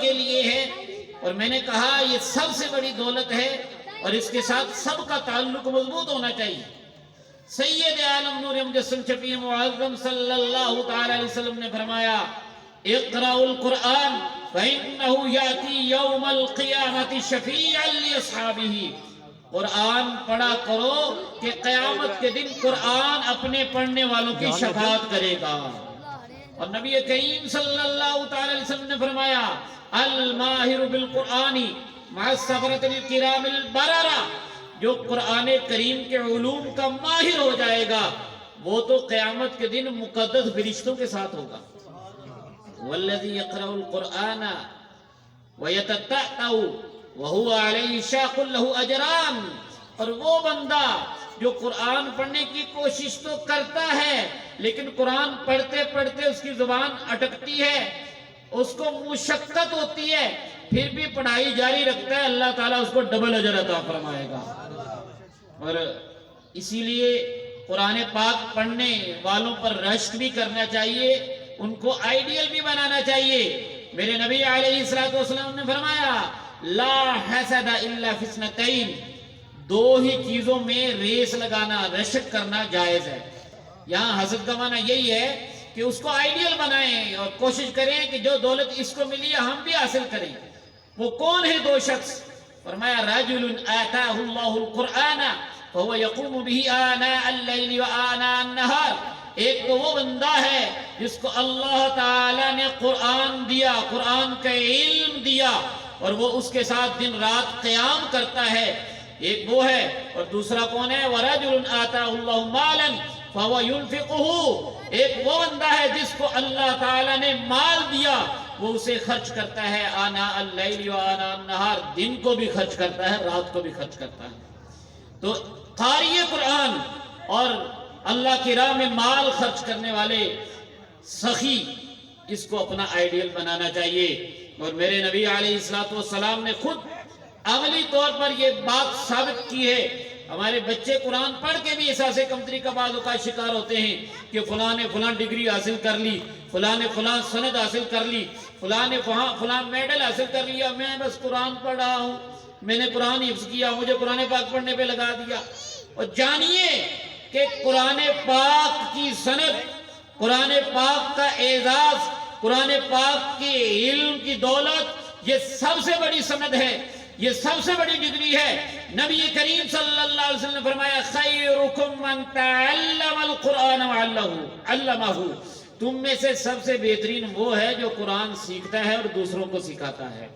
کے لیے ہے، اور میں نے کہا یہ سب سے بڑی دولت ہے، اور اس کے ساتھ سب کا تعلق مضبوط ہونا چاہیے۔ سید عالم نور مجسم شفیع معظم صلی اللہ تعالی علیہ وسلم نے فرمایا اقرأوا القرآن فإنه يأتي يوم القیامت شفیعا لأصحابہ، قرآن پڑھا کرو کہ قیامت کے دن قرآن اپنے پڑھنے والوں کی شفاعت کرے گا۔ اور نبی کریم صلی اللہ تعالی علیہ وسلم نے فرمایا الماہر بالقرآن مع السفرۃ الکرام البررہ، جو قرآن کریم کے علوم کا ماہر ہو جائے گا وہ تو قیامت کے دن مقدس فرشتوں کے ساتھ ہوگا۔ والذی یقرأ القرآن ویتتأتأ وہو علیہ شاق لہ اجران، اور وہ بندہ جو قرآن پڑھنے کی کوشش تو کرتا ہے لیکن قرآن پڑھتے پڑھتے اس کی زبان اٹکتی ہے، اس کو مشقت ہوتی ہے، پھر بھی پڑھائی جاری رکھتا ہے، اللہ تعالیٰ اس کو ڈبل اجر عطا فرمائے گا۔ اور اسی لیے قرآن پاک پڑھنے والوں پر رشک بھی کرنا چاہیے، ان کو آئیڈیل بھی بنانا چاہیے۔ میرے نبی علیہ الصلوۃ والسلام نے فرمایا لا حسد الا فی اثنتین، دو ہی چیزوں میں ریس لگانا، رشک کرنا جائز ہے۔ یہاں حسد کا معنی یہی ہے کہ اس کو آئیڈیل بنائیں اور کوشش کریں کہ جو دولت اس کو ملی ہے ہم بھی حاصل کریں۔ وہ کون ہے دو شخص؟ فرمایا رجل آتاہ اللہ القرآن فهو يقوم به آناء اللیل وآناء النہار، ایک تو وہ بندہ ہے جس کو اللہ تعالیٰ نے قرآن دیا، قرآن کا علم دیا، اور وہ اس کے ساتھ دن رات قیام کرتا ہے، ایک وہ ہے۔ اور دوسرا کون ہے؟ وَرَجُلٌ آتَاهُ اللَّهُ مَالًا فَهُوَ يُنْفِقُهُ، ایک وہ بندہ ہے جس کو اللہ تعالیٰ نے مال دیا، وہ اسے خرچ کرتا ہے آناء اللیل وآناء النہار، دن کو بھی خرچ کرتا ہے، رات کو بھی خرچ کرتا ہے۔ تو قاری قرآن اور اللہ کی راہ میں مال خرچ کرنے والے سخی، اس کو اپنا آئیڈیل بنانا چاہیے۔ اور میرے نبی علیہ السلام نے خود عملی طور پر یہ بات ثابت کی ہے۔ ہمارے بچے قرآن پڑھ کے بھی احساس کمتری کا بعض اوقات شکار ہوتے ہیں کہ فلاں نے فلاں ڈگری حاصل کر لی، فلاں نے فلاں سند حاصل کر لی، فلاں نے فلاں میڈل حاصل کر لیا، میں بس قرآن پڑھ رہا ہوں، میں نے قرآن حفظ کیا، مجھے قرآن پاک پڑھنے پہ لگا دیا۔ اور جانیے کہ قرآن پاک کی سند، قرآن پاک کا اعزاز، قرآن پاک کے علم کی دولت، یہ سب سے بڑی سند ہے، یہ سب سے بڑی ڈگری ہے۔ نبی کریم صلی اللہ علیہ وسلم نے فرمایا خیرکم من تعلم القرآن وعلمہ، تم میں سے سب سے بہترین وہ ہے جو قرآن سیکھتا ہے اور دوسروں کو سکھاتا ہے۔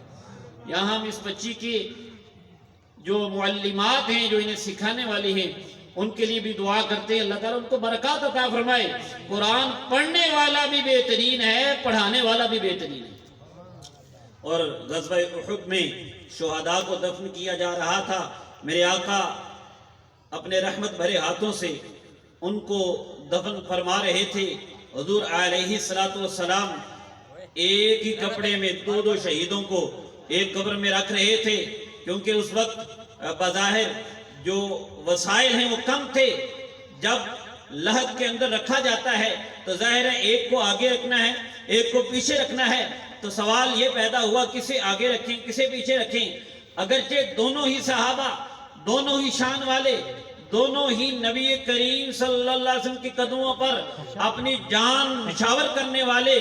یہاں ہم اس بچی کی جو معلمات ہیں، جو انہیں سکھانے والی ہیں، ان کے لیے بھی دعا کرتے ہیں، اللہ تعالیٰ ان کو برکات عطا فرمائے۔ قرآن پڑھنے والا بھی بہترین ہے، پڑھانے والا بھی بہترین ہے۔ اور غزوہ احد میں شہداء کو دفن کیا جا رہا تھا، میرے آقا اپنے رحمت بھرے ہاتھوں سے ان کو دفن فرما رہے تھے۔ حضور علیہ السلام ایک ہی کپڑے میں دو دو شہیدوں کو ایک قبر میں رکھ رہے تھے، کیونکہ اس وقت بظاہر جو وسائل ہیں وہ کم تھے۔ جب لحد کے اندر رکھا جاتا ہے تو ظاہر ہے ایک کو آگے رکھنا ہے، ایک کو پیچھے رکھنا ہے، تو سوال یہ پیدا ہوا کسے آگے رکھیں کسے پیچھے رکھیں۔ اگرچہ دونوں ہی صحابہ، دونوں ہی شان والے، دونوں ہی نبی کریم صلی اللہ علیہ وسلم کے قدموں پر اپنی جان نچھاور کرنے والے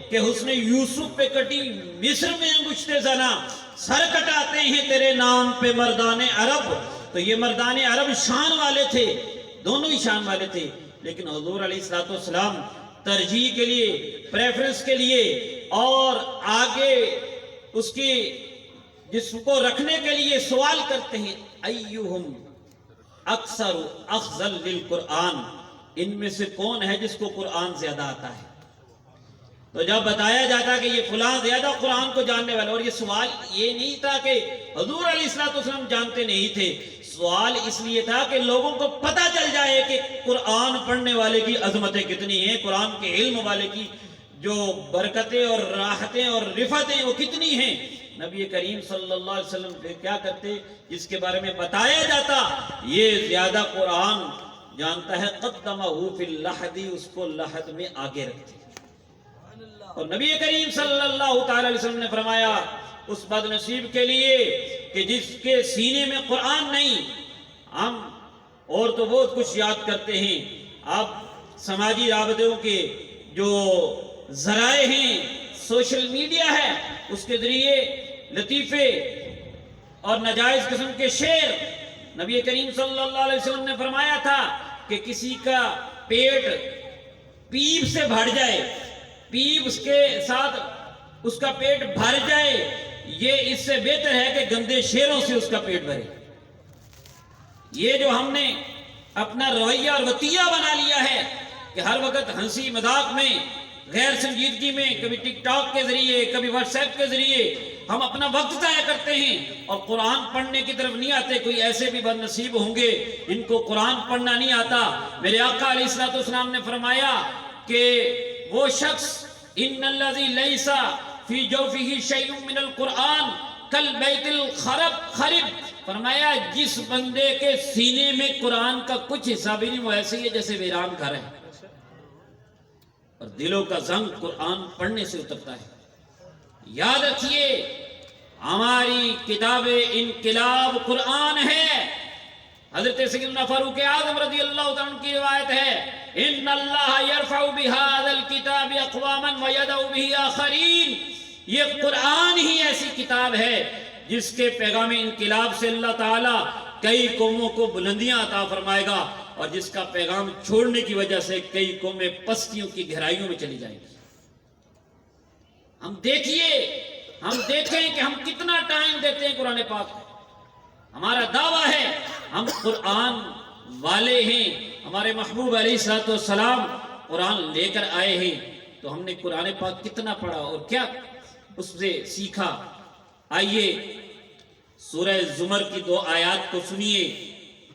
کہ حسن یوسف پہ کٹی مصر میں انگشت زنا، سر کٹاتے ہیں تیرے نام پہ مردان عرب، تو یہ مردان عرب شان والے تھے، دونوں ہی شان والے تھے۔ لیکن حضور علیہ السلام ترجیح کے لیے، پریفرنس کے لیے اور آگے اس کی جسم کو رکھنے کے لیے سوال کرتے ہیں ایہم اکثر اخذل للقرآن، ان میں سے کون ہے جس کو قرآن زیادہ آتا ہے؟ تو جب بتایا جاتا کہ یہ فلاں زیادہ قرآن کو جاننے والا، اور یہ سوال یہ نہیں تھا کہ حضور علیہ السلام جانتے نہیں تھے، سوال اس لیے تھا کہ لوگوں کو پتہ چل جائے کہ قرآن پڑھنے والے کی عظمتیں کتنی ہیں، قرآن کے علم والے کی جو برکتیں اور راحتیں اور رفعتیں وہ کتنی ہیں۔ نبی کریم صلی اللہ علیہ وسلم کیا کرتے؟ جس کے بارے میں بتایا جاتا یہ زیادہ قرآن جانتا ہے، قدمہ فی اللحد، اس کو لحد میں آگے رکھتے۔ اور نبی کریم صلی اللہ تعالی علیہ وسلم نے فرمایا اس بد نصیب کے لیے کہ جس کے سینے میں قرآن نہیں. ہم اور تو بہت کچھ یاد کرتے ہیں. اب سماجی رابطوں کے جو ذرائع ہیں، سوشل میڈیا ہے، اس کے ذریعے لطیفے اور ناجائز قسم کے شعر. نبی کریم صلی اللہ علیہ وسلم نے فرمایا تھا کہ کسی کا پیٹ پیپ سے بھر جائے، پیپ اس کے ساتھ اس کا پیٹ بھر جائے، یہ اس سے بہتر ہے کہ گندے شعروں سے اس کا پیٹ بھرے. یہ جو ہم نے اپنا رویہ اور وتیرہ بنا لیا ہے کہ ہر وقت ہنسی مذاق میں، غیر سنجیدگی میں، کبھی ٹک ٹاک کے ذریعے، کبھی واٹس ایپ کے ذریعے ہم اپنا وقت ضائع کرتے ہیں اور قرآن پڑھنے کی طرف نہیں آتے. کوئی ایسے بھی بد نصیب ہوں گے ان کو قرآن پڑھنا نہیں آتا. میرے آقا علیہ الصلوۃ والسلام نے فرمایا کہ وہ شخص ان الذی لیس فی جوفہ شیء من القرآن کالبیت الخرب، فرمایا جس بندے کے سینے میں قرآن کا کچھ حصہ بھی نہیں، وہ ایسے ہی ہے جیسے ویران گھر ہے. اور دلوں کا زنگ قرآن پڑھنے سے اترتا ہے. یاد رکھیے ہماری کتاب انقلاب قرآن ہے. حضرت سیدنا فاروق اعظم رضی اللہ تعالیٰ عنہ کی روایت ہے ان اللہ یرفع بہذا الکتاب اقواما ویدع بہ آخرین. یہ قرآن ہی ایسی کتاب ہے جس کے پیغام انقلاب سے اللہ تعالیٰ کئی قوموں کو بلندیاں عطا فرمائے گا اور جس کا پیغام چھوڑنے کی وجہ سے کئی قومیں پستیوں کی گہرائیوں میں چلی جائیں گی. ہم دیکھیں کہ ہم کتنا ٹائم دیتے ہیں قرآن پاک. ہمارا دعویٰ ہے ہم قرآن والے ہیں. ہمارے محبوب علیہ الصلوۃ والسلام قرآن لے کر آئے ہیں تو ہم نے قرآن پاک کتنا پڑھا اور کیا اس سے سیکھا. آئیے سورہ زمر کی 2 آیات کو سنیے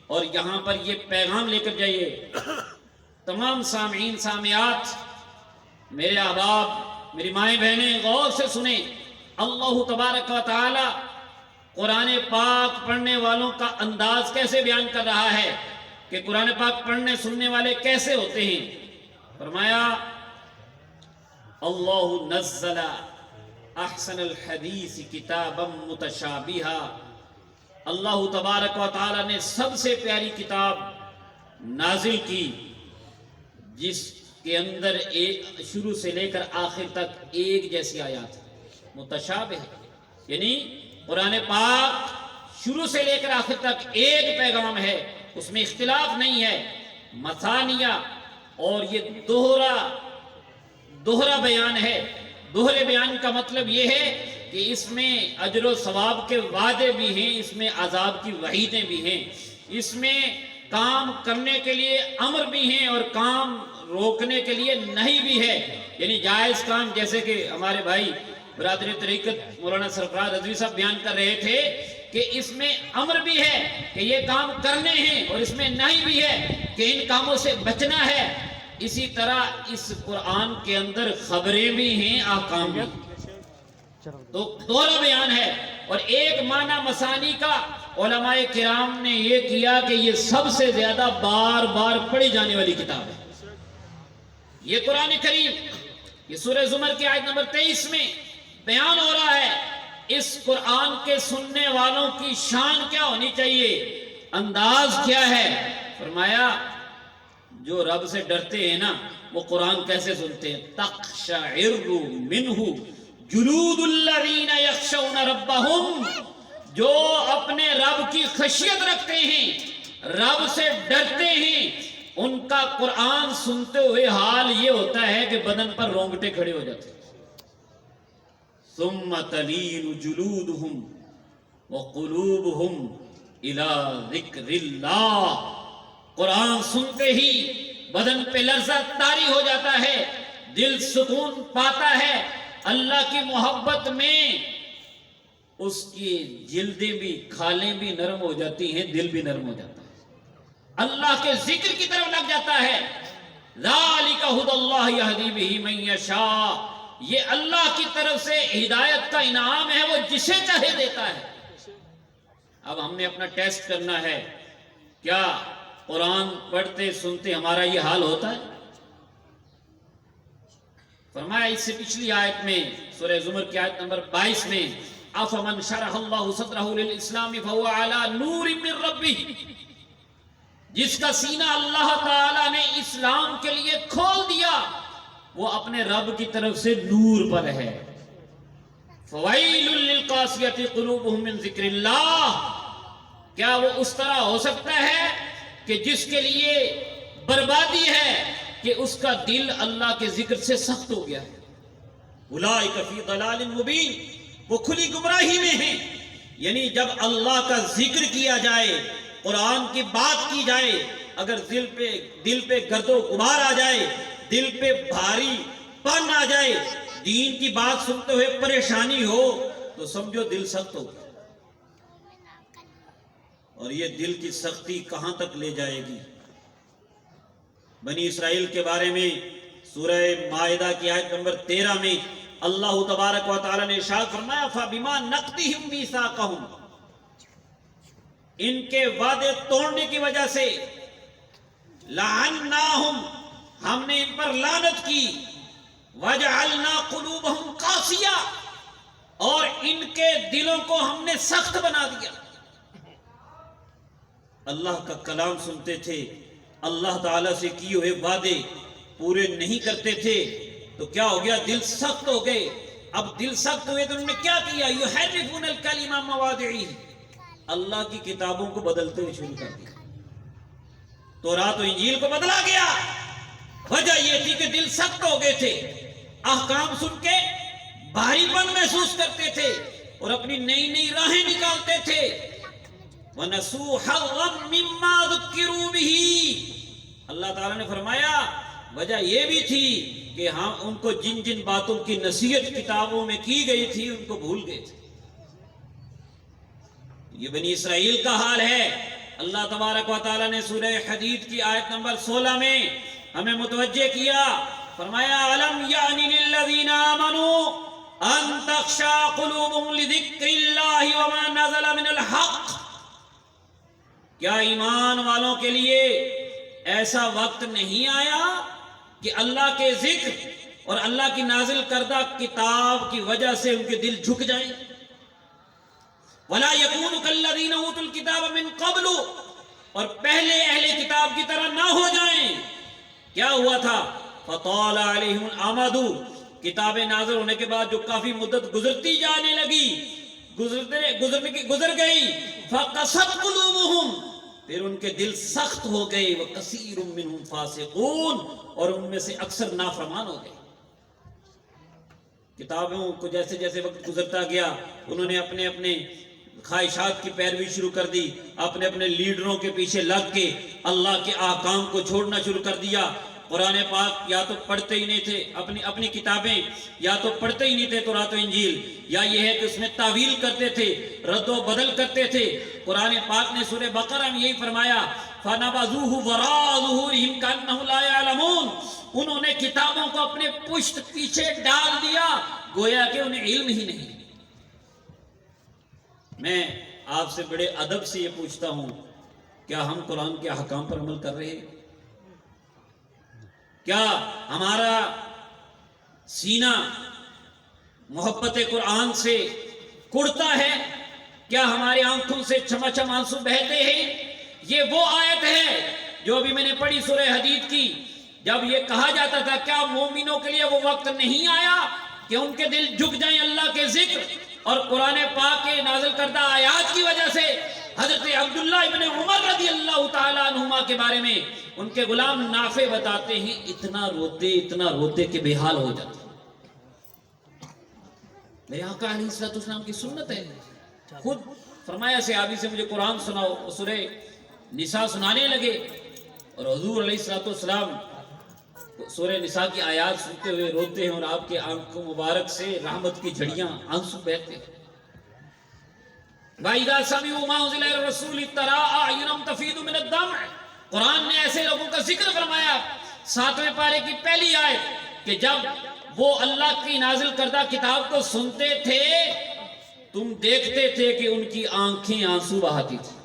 اور یہاں پر یہ پیغام لے کر جائیے. تمام سامعین سامعات، میرے احباب، میری مائیں بہنیں، غور سے سنیں. اللہ تبارک و تعالی قرآن پاک پڑھنے والوں کا انداز کیسے بیان کر رہا ہے کہ قرآن پاک پڑھنے سننے والے کیسے ہوتے ہیں. فرمایا اللہ نزل احسن الحدیث کتابا متشابہا. اللہ تبارک و تعالی نے سب سے پیاری کتاب نازل کی جس کے اندر شروع سے لے کر آخر تک ایک جیسی آیات. متشابہ یعنی قرآن پاک شروع سے لے کر آخر تک ایک پیغام ہے، اس میں اختلاف نہیں ہے. مثانیہ اور یہ دوہرا بیان ہے. دوہرے بیان کا مطلب یہ ہے کہ اس میں اجر و ثواب کے وعدے بھی ہیں، اس میں عذاب کی وعیدیں بھی ہیں، اس میں کام کرنے کے لیے امر بھی ہیں اور کام روکنے کے لیے نہیں بھی ہے. یعنی جائز کام، جیسے کہ ہمارے بھائی برادری طریقت مولانا سرفراز رضوی صاحب بیان کر رہے تھے کہ اس میں امر بھی ہے کہ یہ کام کرنے ہیں اور اس میں نہیں بھی ہے کہ ان کاموں سے بچنا ہے. اسی طرح اس قرآن کے اندر خبریں بھی ہیں، احکام بھی. تو دوہرا بیان ہے. اور ایک معنی مثانی کا علماء کرام نے یہ کیا کہ یہ سب سے زیادہ بار بار پڑھی جانے والی کتاب ہے. یہ قرآن کریم، یہ سورہ زمر کی آیت نمبر 23 میں بیان ہو رہا ہے. اس قرآن کے سننے والوں کی شان کیا ہونی چاہیے، انداز کیا ہے. فرمایا جو رب سے ڈرتے ہیں نا وہ قرآن کیسے سنتے ہیں. تقشعر منہ جلود الذین یخشون ربہم، جو اپنے رب کی خشیت رکھتے ہیں، رب سے ڈرتے ہیں، ان کا قرآن سنتے ہوئے حال یہ ہوتا ہے کہ بدن پر رونگٹے کھڑے ہو جاتے ہیں. ثم تلین جلودہم وقلوبہم الی ذکر اللہ. قرآن سنتے ہی بدن پہ لرزہ طاری ہو جاتا ہے، دل سکون پاتا ہے. اللہ کی محبت میں اس کی جلدیں بھی، کھالیں بھی نرم ہو جاتی ہیں، دل بھی نرم ہو جاتا ہے، اللہ کے ذکر کی طرف لگ جاتا ہے. ذالک ھدی اللہ یہدی بہ من یشاء. یہ اللہ کی طرف سے ہدایت کا انعام ہے، وہ جسے چاہے دیتا ہے. اب ہم نے اپنا ٹیسٹ کرنا ہے، کیا قرآن پڑھتے سنتے ہمارا یہ حال ہوتا ہے؟ فرمایا اس سے پچھلی آیت میں سورہ زمر کی آیت نمبر 22 میں افمن شرح اللہ صدرہ للاسلام فهو علی نور من ربہ، جس کا سینہ اللہ تعالی نے اسلام کے لیے کھول دیا وہ اپنے رب کی طرف سے نور پر ہے۔ فویل للقاسیۃ قلوبہم من ذکر اللہ، کیا وہ اس طرح ہو سکتا ہے کہ جس کے لیے بربادی ہے کہ اس کا دل اللہ کے ذکر سے سخت ہو گیا ہے؟ اولئک فی ضلال مبین، وہ کھلی گمراہی میں ہیں۔ یعنی جب اللہ کا ذکر کیا جائے، قرآن کی بات کی جائے، اگر دل پہ گرد و غبار آ جائے، دل پہ بھاری پن آ جائے، دین کی بات سنتے ہوئے پریشانی ہو تو سمجھو دل سخت ہو گیا۔ اور یہ دل کی سختی کہاں تک لے جائے گی؟ بنی اسرائیل کے بارے میں سورہ مائدہ کی آیت نمبر 13 میں اللہ تبارک و تعالی نے ارشاد فرمایا فَبِمَا نَقْضِهِمْ مِيثَاقَهُمْ، ان کے وعدے توڑنے کی وجہ سے لَعَنَّاهُمْ، ہم نے ان پر لعنت کی، وَجَعَلْنَا قُلُوبَهُمْ قَاسِيَةً، اور ان کے دلوں کو ہم نے سخت بنا دیا۔ اللہ کا کلام سنتے تھے، اللہ تعالیٰ سے کیے ہوئے وعدے پورے نہیں کرتے تھے تو کیا ہو گیا؟ دل سخت ہو گئے۔ اب دل سخت ہوئے تو انہوں نے کیا کیا؟ یحرفون الکلم عن مواضعہ، اللہ کی کتابوں کو بدلتے ہوئے شروع کر دیا۔ تورات و انجیل کو بدلا گیا۔ وجہ یہ تھی کہ دل سخت ہو گئے تھے، احکام سن کے بھاری پن محسوس کرتے تھے اور اپنی نئی نئی راہیں نکالتے تھے۔ وَنَسُوا حَظًّا مِّمَّا ذُكِّرُوا بِهِ، اللہ تعالیٰ نے فرمایا وجہ یہ بھی تھی کہ ہم ان کو جن جن باتوں کی نصیحت کتابوں میں کی گئی تھی ان کو بھول گئے تھے۔ یہ بنی اسرائیل کا حال ہے۔ اللہ تبارک و تعالیٰ نے سورہ حدید کی آیت نمبر 16 میں ہمیں متوجہ کیا، فرمایا أَلَمْ يَعْنِ لِلَّذِينَ آمَنُوا أَن تَخْشَعَ قُلُوبُهُمْ لِذِكْرِ اللَّهِ وَمَا نَزَلَ مِنَ الْحَقِّ، کیا ایمان والوں کے لیے ایسا وقت نہیں آیا کہ اللہ کے ذکر اور اللہ کی نازل کردہ کتاب کی وجہ سے ان کے دل جھک جائیں؟ وَلَا يَكُونُ كَالَّذِينَ أُوتُوا الْكِتَابَ مِن قَبْلُ، اور پہلے اہل کتاب کی طرح نہ ہو جائیں۔ کیا ہوا تھا؟ فَطَالَ عَلَيْهِمُ الْأَمَدُ، کتابیں نازل ہونے کے بعد جو کافی مدت گزرتی جانے لگی، گزر گئی، فَقَسَتْ قُلُوبُهُمْ، پھر ان کے دل سخت ہو گئے، وَكَثِيرٌ مِّنْهُمْ فَاسِقُونَ، اور ان میں سے اکثر نافرمان ہو گئے۔ کتابوں کو جیسے جیسے وقت گزرتا گیا انہوں نے اپنے اپنے خواہشات کی پیروی شروع کر دی، اپنے اپنے لیڈروں کے پیچھے لگ کے اللہ کے احکام کو چھوڑنا شروع کر دیا۔ قرآن پاک یا تو پڑھتے ہی نہیں تھے، اپنی کتابیں یا تو پڑھتے ہی نہیں تھے تورات و انجیل، یا یہ ہے کہ اس میں تعویل کرتے تھے، رد و بدل کرتے تھے۔ قرآن پاک نے سورہ بقرہ میں یہی فرمایا فَنَبَذُوهُ وَرَاءَ ظُهُورِهِمْ كَأَنَّهُمْ لَا يَعْلَمُونَ، انہوں نے کتابوں کو اپنے پشت پیچھے ڈال دیا گویا کہ انہیں علم ہی نہیں۔ میں آپ سے بڑے ادب سے یہ پوچھتا ہوں، کیا ہم قرآن کے احکام پر عمل کر رہے ہیں؟ کیا ہمارا سینہ محبت قرآن سے کڑتا ہے؟ کیا ہماری آنکھوں سے چمچم آنسو بہتے ہیں؟ یہ وہ آیت ہے جو ابھی میں نے پڑھی سورہ حدید کی، جب یہ کہا جاتا تھا کیا مومنوں کے لیے وہ وقت نہیں آیا کہ ان کے دل جھک جائیں اللہ کے ذکر اور قرآن پاک کے نازل کردہ آیات کی وجہ سے؟ حضرت عبداللہ ابن عمر رضی اللہ تعالیٰ عنہما کے بارے میں ان کے غلام نافع بتاتے ہیں اتنا روتے کہ بے حال ہو جاتے۔ میرے آقا علیہ السلام کی سنت ہے، خود فرمایا صحابی سے مجھے قرآن سناؤ، سورہ نساء سنانے لگے اور حضور علیہ السلام سورہ نساء کی آیات سنتے ہوئے روتے ہیں اور آپ کے آنکھوں مبارک سے رحمت کی جھڑیاں آنسو بہتے ہیں۔ وَإِذَا سَمِعُوا مَا أُنزِلَ إِلَى الرَّسُولِ تَرَىٰ أَعْيُنَهُمْ تَفِيضُ مِنَ الدَّمْعِ، قرآن نے ایسے لوگوں کا ذکر فرمایا 7ویں پارے کی پہلی آیت کہ جب وہ اللہ کی نازل کردہ کتاب کو سنتے تھے تم دیکھتے تھے کہ ان کی آنکھیں آنسو بہاتی تھی۔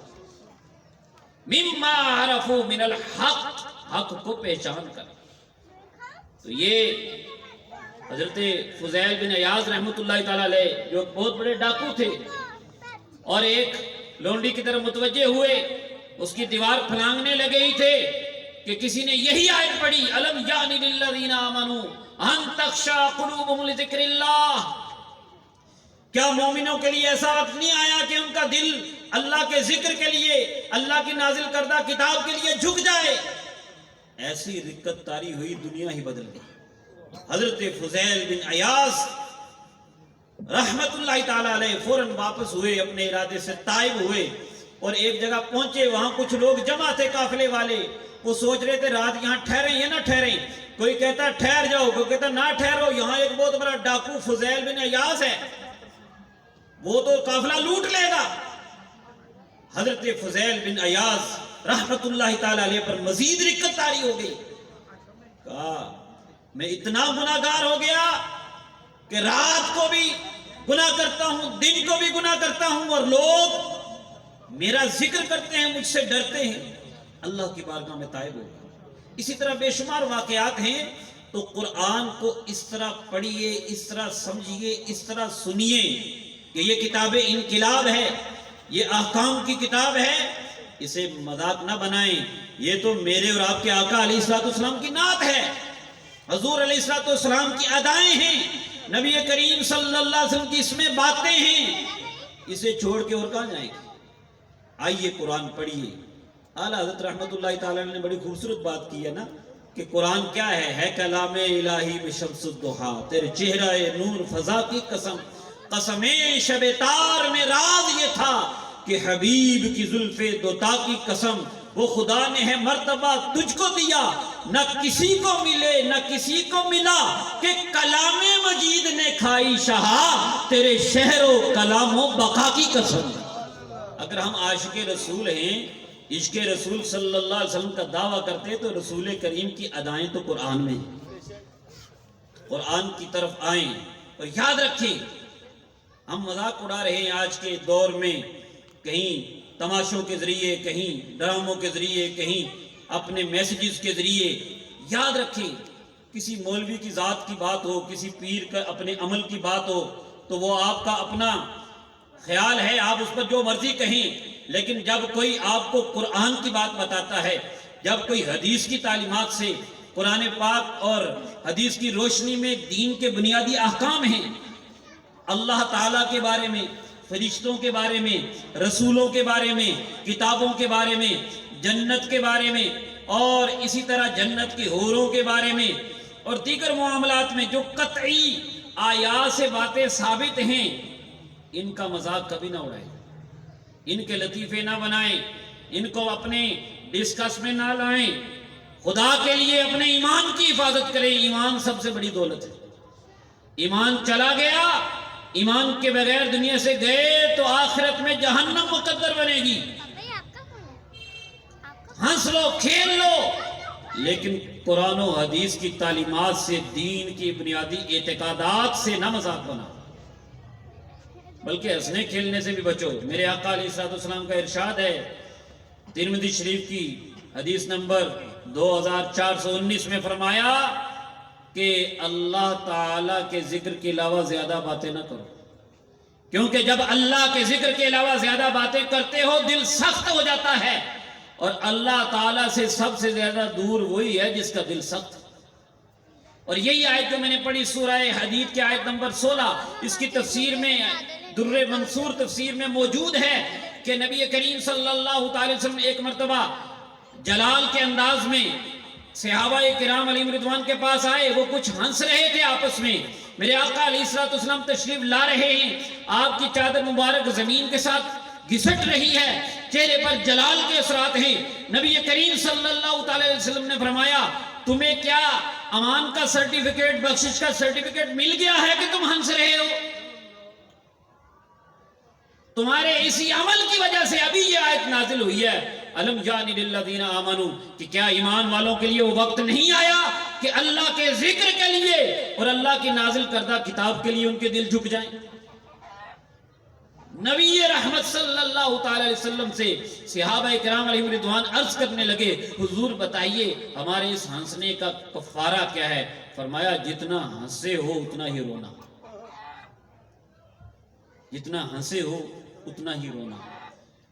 مِمَّا عَرَفُوا مِنَ الْحَقِّ، حق کو پہچان کر۔ تو یہ حضرت فضیل بن عیاض رحمۃ اللہ تعالیٰ علیہ جو بہت بڑے ڈاکو تھے اور ایک لونڈی کی طرف متوجہ ہوئے، اس کی دیوار پھلانگنے لگے ہی تھے کہ کسی نے یہی آیت پڑھی الم یعنی للذین آمنوا ان تخشع قلوبہم لذکر اللہ، کیا مومنوں کے لیے ایسا وقت نہیں آیا کہ ان کا دل اللہ کے ذکر کے لیے، اللہ کی نازل کردہ کتاب کے لیے جھک جائے؟ ایسی رکت طاری ہوئی، دنیا ہی بدل گئی۔ حضرت فضیل بن عیاض رحمت اللہ تعالیٰ علیہ فوراً واپس ہوئے، اپنے ارادے سے تائب ہوئے اور ایک جگہ پہنچے، وہاں کچھ لوگ جمع تھے قافلے والے، وہ سوچ رہے تھے رات یہاں ٹھہریں یا نہ ٹھہریں، کوئی کہتا ٹھہر جاؤ، کوئی کہتا نہ ٹھہرو، یہاں ایک بہت بڑا ڈاکو فضیل بن عیاض ہے، وہ تو قافلہ لوٹ لے گا۔ حضرت فضیل بن عیاض رحمت اللہ تعالیٰ علیہ پر مزید رکت طاری ہو گئی، کہا میں اتنا گناہگار ہو گیا کہ رات کو بھی گناہ کرتا ہوں، دن کو بھی گناہ کرتا ہوں، اور لوگ میرا ذکر کرتے ہیں، مجھ سے ڈرتے ہیں، اللہ کی بارگاہ میں تائب ہو گیا۔ اسی طرح بے شمار واقعات ہیں، تو قرآن کو اس طرح پڑھیے، اس طرح سمجھیے، اس طرح سنیے کہ یہ کتاب انقلاب ہے، یہ احکام کی کتاب ہے، اسے مذاق نہ بنائیں، یہ تو میرے اور آپ کے آقا علیہ السلام کی نعت ہے، حضور علیہ السلام کی ادائیں ہیں، نبی کریم صلی اللہ علیہ وسلم کی اس میں باتیں ہیں، اسے چھوڑ کے اور کہاں جائیں گے؟ آئیے قرآن پڑھیے۔ اعلیٰ حضرت رحمت اللہ تعالیٰ نے بڑی خوبصورت بات کی ہے نا کہ قرآن کیا ہے کلام الہی بشمس الضحیٰ، تیرے چہرہ نور فضا کی قسم، قسم شب تار میں راز یہ تھا کہ حبیب کی زلف دوتا کی قسم، وہ خدا نے ہے مرتبہ تجھ کو دیا، نہ کسی کو ملے نہ کسی کو ملا، کہ کلام مجید نے کھائی شہا، تیرے شہر و کلام و بقا کی قسم۔ اگر ہم عاشق رسول ہیں، عشق رسول صلی اللہ علیہ وسلم کا دعویٰ کرتے تو رسول کریم کی ادائیں تو قرآن میں، قرآن کی طرف آئیں اور یاد رکھیں، ہم مذاق اڑا رہے ہیں آج کے دور میں، کہیں تماشوں کے ذریعے، کہیں ڈراموں کے ذریعے، کہیں اپنے میسیجز کے ذریعے۔ یاد رکھیں کسی مولوی کی ذات کی بات ہو، کسی پیر کا اپنے عمل کی بات ہو تو وہ آپ کا اپنا خیال ہے، آپ اس پر جو مرضی کہیں، لیکن جب کوئی آپ کو قرآن کی بات بتاتا ہے، جب کوئی حدیث کی تعلیمات سے، قرآن پاک اور حدیث کی روشنی میں دین کے بنیادی احکام ہیں، اللہ تعالیٰ کے بارے میں، فرشتوں کے بارے میں، رسولوں کے بارے میں، کتابوں کے بارے میں، جنت کے بارے میں، اور اسی طرح جنت کی حوروں کے بارے میں، اور دیگر معاملات میں جو قطعی آیات سے باتیں ثابت ہیں، ان کا مذاق کبھی نہ اڑائیں، ان کے لطیفے نہ بنائیں، ان کو اپنے ڈسکس میں نہ لائیں۔ خدا کے لیے اپنے ایمان کی حفاظت کریں، ایمان سب سے بڑی دولت ہے۔ ایمان چلا گیا، ایمان کے بغیر دنیا سے گئے تو آخرت میں جہنم مقدر بنے گی۔ ہنس لو، کھیل لو، لیکن قرآن و حدیث کی تعلیمات سے، دین کی بنیادی اعتقادات سے نہ مذاق بناؤ، بلکہ ہنسنے کھیلنے سے بھی بچو۔ میرے آقا علیہ السلام کا ارشاد ہے، ترمذی شریف کی حدیث نمبر 2419 میں فرمایا کہ اللہ تعالیٰ کے ذکر کے علاوہ زیادہ باتیں نہ کرو، کیونکہ جب اللہ کے ذکر کے علاوہ زیادہ باتیں کرتے ہو دل سخت ہو جاتا ہے، اور اللہ تعالیٰ سے سب سے زیادہ دور وہی ہے جس کا دل سخت ہے۔ اور یہی آیت جو میں نے پڑھی سورہ حدید کی آیت نمبر 16، اس کی تفسیر میں، در منصور تفسیر میں موجود ہے کہ نبی کریم صلی اللہ تعالی وسلم ایک مرتبہ جلال کے انداز میں صحابہ کرام علیہم رضوان کے پاس آئے، وہ کچھ ہنس رہے تھے آپس میں، میرے آقا علیہ السلام تشریف لا رہے ہیں، آپ کی چادر مبارک زمین کے ساتھ گھسٹ رہی ہے، چہرے پر جلال کے اثرات ہیں۔ نبی کریم صلی اللہ تعالی علیہ وسلم نے فرمایا، تمہیں کیا امان کا سرٹیفکیٹ، بخشش کا سرٹیفکیٹ مل گیا ہے کہ تم ہنس رہے ہو؟ تمہارے اسی عمل کی وجہ سے ابھی یہ آیت نازل ہوئی ہے، الم یعنی للذین آمنوا، کہ کیا ایمان والوں کے لیے وہ وقت نہیں آیا کہ اللہ کے ذکر کے لیے اور اللہ کی نازل کردہ کتاب کے لیے ان کے دل جھک جائیں؟ نبی رحمت صلی اللہ تعالی علیہ وسلم سے صحابہ کرام علیہم رضوان عرض کرنے لگے حضور بتائیے ہمارے اس ہنسنے کا کفارہ کیا ہے؟ فرمایا جتنا ہنسے ہو اتنا ہی رونا، جتنا ہنسے ہو اتنا ہی رونا۔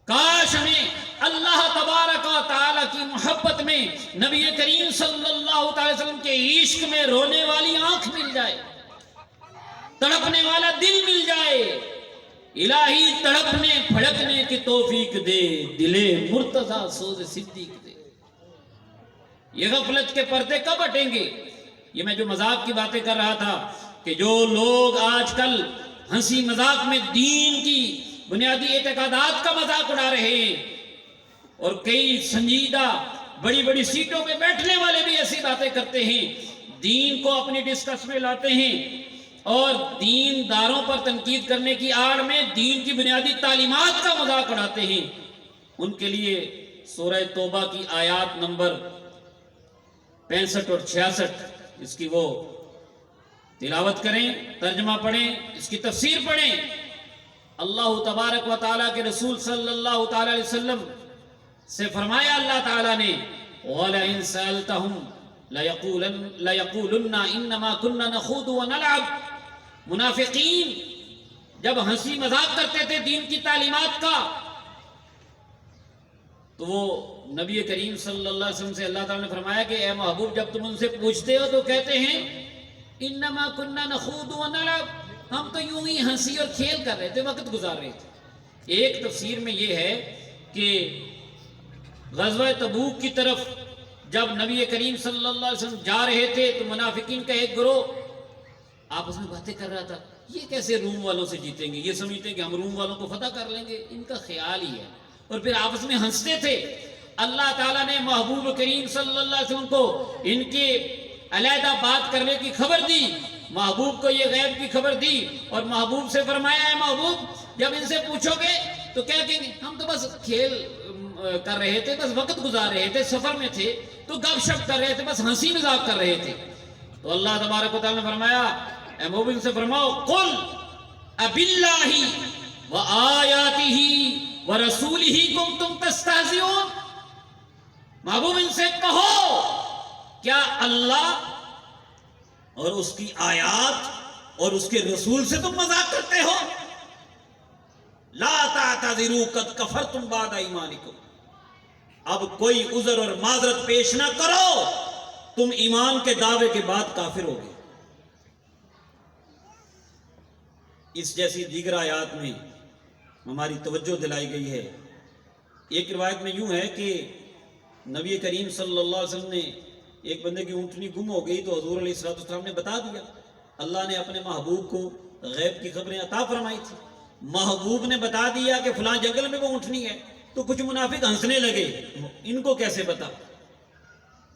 کاش ہمیں اللہ تبارک و تعالی کی محبت میں نبی کریم صلی اللہ تعالی وسلم کے عشق میں رونے والی آنکھ مل جائے، تڑپنے والا دل مل جائے۔ الہی تڑپنے پھڑکنے کی توفیق دے، دلے مرتضی سوز صدیق دے۔ یہ غفلت کے پردے کب ہٹیں گے؟ یہ میں جو مذاق کی باتیں کر رہا تھا کہ جو لوگ آج کل ہنسی مذاق میں دین کی بنیادی اعتقادات کا مذاق اڑا رہے ہیں، اور کئی سنجیدہ بڑی بڑی سیٹوں پہ بیٹھنے والے بھی ایسی باتیں کرتے ہیں، دین کو اپنی ڈسکس میں لاتے ہیں اور دین داروں پر تنقید کرنے کی آڑ میں دین کی بنیادی تعلیمات کا مذاق اڑاتے ہیں، ان کے لیے سورہ توبہ کی آیات نمبر 65 اور 66 اس کی وہ تلاوت کریں، ترجمہ پڑھیں، اس کی تفسیر پڑھیں۔ اللہ تبارک و تعالیٰ کے رسول صلی اللہ تعالیٰ علیہ وسلم سے فرمایا اللہ تعالیٰ نے وَلَئِن سَأَلْتَهُمْ لَيَقُولُنَّ إِنَّمَا كُنَّا نَخُوضُ وَنَلْعَبُ۔ منافقین جب ہنسی مذاق کرتے تھے دین کی تعلیمات کا، تو وہ نبی کریم صلی اللہ علیہ وسلم سے اللہ تعالیٰ نے فرمایا کہ اے محبوب جب تم ان سے پوچھتے ہو تو کہتے ہیں انما کننا نخوض ونلعب، ہم تو یوں ہی ہنسی اور کھیل کر رہے تھے، وقت گزار رہے تھے۔ ایک تفسیر میں یہ ہے کہ غزوہ تبوک کی طرف جب نبی کریم صلی اللہ علیہ وسلم جا رہے تھے تو منافقین کا ایک گروہ آپس میں باتیں کر رہا تھا، یہ کیسے روم والوں سے جیتیں گے، یہ سمجھتے ہیں کہ ہم روم والوں کو فتح کر لیں گے، ان کا خیال ہی ہے، اور پھر آپس میں ہنستے تھے۔ اللہ تعالیٰ نے محبوب کریم صلی اللہ علیہ وسلم کو ان کے علیحدہ بات کرنے کی خبر دی، محبوب کو یہ غیب کی خبر دی، اور محبوب سے فرمایا ہے محبوب جب ان سے پوچھو گے تو کیا کہیں گے؟ ہم تو بس کھیل کر رہے تھے، بس وقت گزار رہے تھے، سفر میں تھے تو گپ شپ کر رہے تھے، بس ہنسی مذاق کر رہے تھے۔ تو اللہ تبارک و تعالیٰ نے فرمایا اے محبوب ان سے فرماؤ قل اباللہ وآیاتہ ورسولہ کنتم تستہزئون، محبوب ان سے کہو کیا اللہ اور اس کی آیات اور اس کے رسول سے تم مذاق کرتے ہو؟ لا تعتذروا قد کفرتم بعد ایمانکم، اب کوئی عذر اور معذرت پیش نہ کرو، تم ایمان کے دعوے کے بعد کافر ہو گئے۔ اس جیسی دیگر آیات میں ہماری توجہ دلائی گئی ہے۔ ایک روایت میں یوں ہے کہ نبی کریم صلی اللہ علیہ وسلم نے ایک بندے کی اونٹنی گم ہو گئی تو حضور علیہ السلام نے بتا دیا، اللہ نے اپنے محبوب کو غیب کی خبریں عطا فرمائی تھی، محبوب نے بتا دیا کہ فلاں جنگل میں وہ اونٹنی ہے، تو کچھ منافق ہنسنے لگے ان کو کیسے پتا،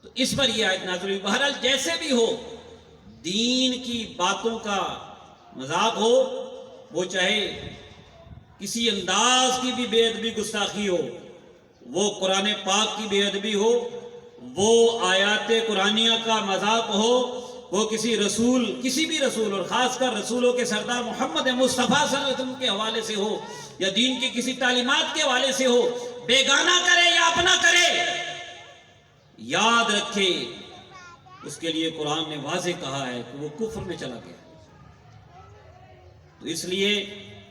تو اس پر یہ آیت نازل ہوئی۔ بہرحال جیسے بھی ہو دین کی باتوں کا مذاق ہو، وہ چاہے کسی انداز کی بھی بے ادبی گستاخی ہو، وہ قرآن پاک کی بے ادبی ہو، وہ آیات قرآنیہ کا مذاق ہو، وہ کسی رسول، کسی بھی رسول اور خاص کر رسولوں کے سردار محمد مصطفیٰ صلی اللہ علیہ وسلم کے حوالے سے ہو یا دین کی کسی تعلیمات کے حوالے سے ہو، بیگانہ کرے یا اپنا کرے، یاد رکھے اس کے لیے قرآن نے واضح کہا ہے کہ وہ کفر میں چلا گیا۔ تو اس لیے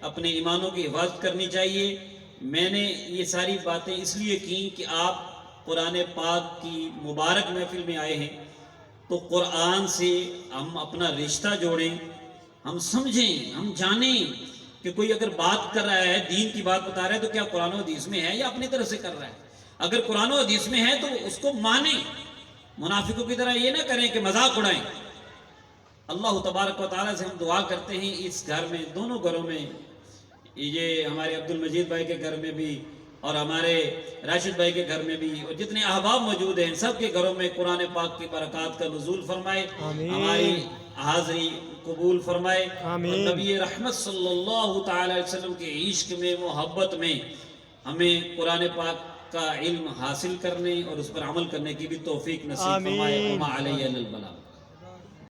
اپنے ایمانوں کی حفاظت کرنی چاہیے۔ میں نے یہ ساری باتیں اس لیے کی کہ آپ قرآن پاک کی مبارک محفل میں آئے ہیں، تو قرآن سے ہم اپنا رشتہ جوڑیں، ہم سمجھیں، ہم جانیں کہ کوئی اگر بات کر رہا ہے، دین کی بات بتا رہا ہے، تو کیا قرآن و حدیث میں ہے یا اپنی طرف سے کر رہا ہے؟ اگر قرآن و حدیث میں ہے تو اس کو مانیں، منافقوں کی طرح یہ نہ کریں کہ مذاق اڑائیں۔ اللہ تبارک و تعالیٰ سے ہم دعا کرتے ہیں اس گھر میں، دونوں گھروں میں، یہ ہمارے عبد المجید بھائی کے گھر میں بھی اور ہمارے راشد بھائی کے گھر میں بھی، اور جتنے احباب موجود ہیں سب کے گھروں میں قرآن پاک کی برکات کا نزول فرمائے، ہماری حاضری قبول فرمائے، اور نبی رحمت صلی اللہ تعالی علیہ وسلم کے عشق میں، محبت میں ہمیں قرآن پاک کا علم حاصل کرنے اور اس پر عمل کرنے کی بھی توفیق نصیب فرمائے۔ وما علیہ الا البلاغ۔